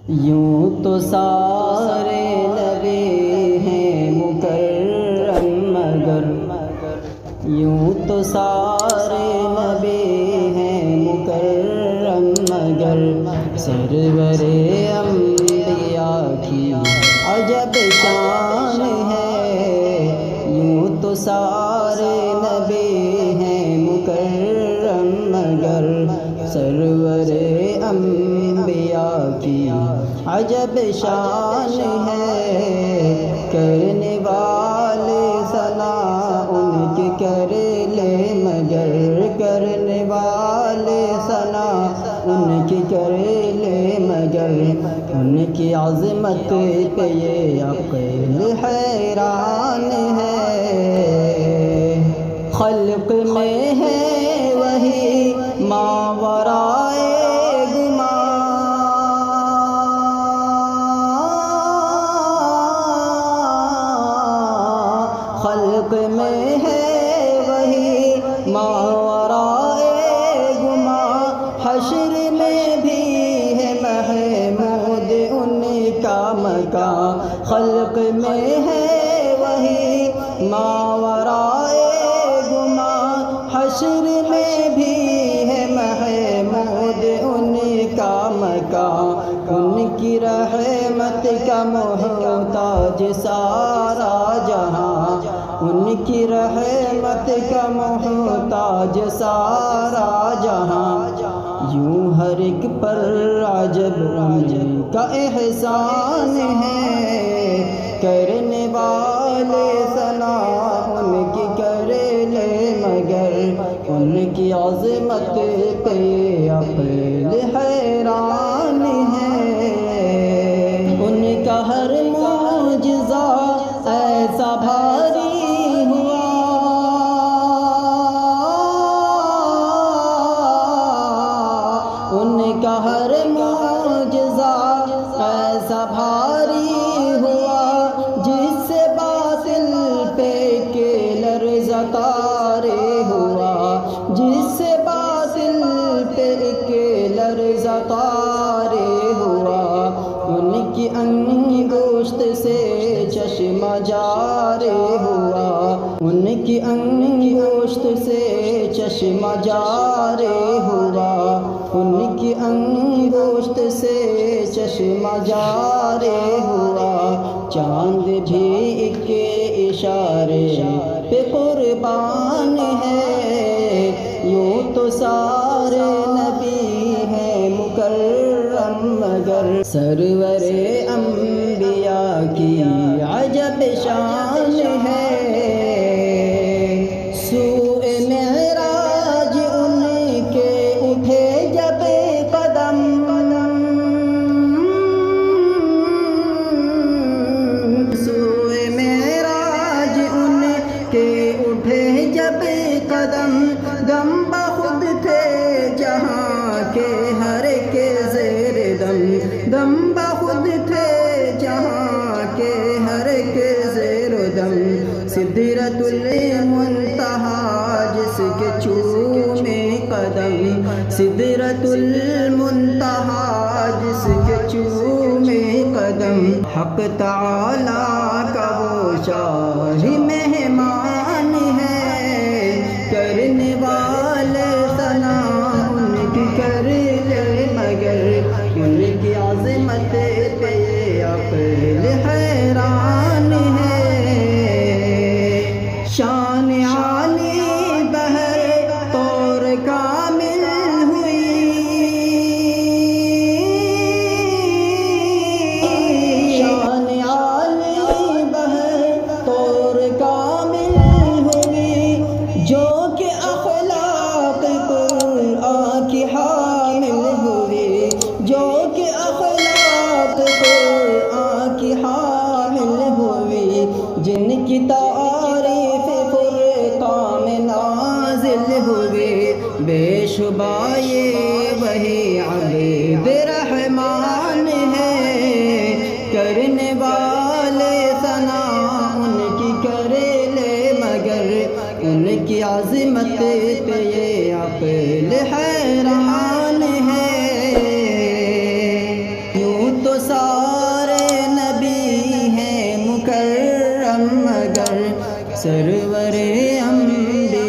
یوں تو سارے نبی ہیں مکرم مگر یوں تو سارے نبی ہیں مکرم مگر سرور انبیاء کی عجب شان ہے۔ یوں تو سارے نبی ہیں مکرم مگر سرور انبیاء کی عجب شان ہے۔ کرنے والے ثنا ان کے کر لے مگر کرنے والے ثنا ان کی کر لے مگر ان کی عظمت پہ یہ عقل حیران ہے۔ خلق میں ہے وہی ماورائے گماں، خلق میں ہے وہی ماورائے گماں، حشر میں بھی ہے محمود ان کا مقام۔ خلق میں ہے وہی ماورائے گماں، حشر میں بھی ہے محمود ان کا مقام۔ ان کی رحمت کا محتاج سارا جہاں، ان کی رحمت کا محتاج سارا جہاں۔ یوں ہر ایک پر عجب ان کا احسان ہے۔ کرنے والے ثنا ان کی کر لے مگر ان کی عظمت پہ عقل حیران ہے۔ ان کا ہر معجزہ ایسا بھاری ہوا، ان کا ہر معجزہ ایسا بھاری ہوا، جس سے باطل پہ کے لرزہ طاری ہوا، جس سے باطل پہ کے لرزہ طاری ہوا۔ ان کی انگشت سے چشمہ جاری ہوا، ان کی انگشت سے چشمہ جاری ہوا، ان کی انگشت سے چشمہ جاری ہوا۔ چاند بھی ایک اشارے پہ قربان ہے۔ یوں تو سارے نبی ہیں مکرم مگر سرور انبیاء کی عجب شان ہے۔ سوئے معراج ان کے اٹھے جب قدم، سوئے معراج ان کے اٹھے جب قدم، دم بخود تھے جہاں کے ہر کے زیر دم، دم بخود تھے جہاں کے ہر کے زیر دم۔ سدرۃ المنتہا جس کے چومے قدم، سدرۃ المنتہا جس کے چومے قدم۔ حق تعالیٰ کا وہ شاہی مہمان ہے۔ کرنے والے ثنا ان کی کر لے مگر ان کی عظمت پہ عقل حیران ہے۔ شان عالی بہر طور کامل ہوئی، شان عالی بہر طور کامل ہوئی، جو کہ اخلاق قرآن کی حامل ہوئی، جو کہ اخلاق قرآن کی حامل ہوئی، جن کی تعریف فرقان میں نازل ہوئی۔ بے شبہ یہ وہی عبد رحمان ہے۔ کرنے والے ثنا ان کی کر لے مگر ان کی عظمت پہ یہ عقل حیران ہے۔ یوں تو سرور انبیاء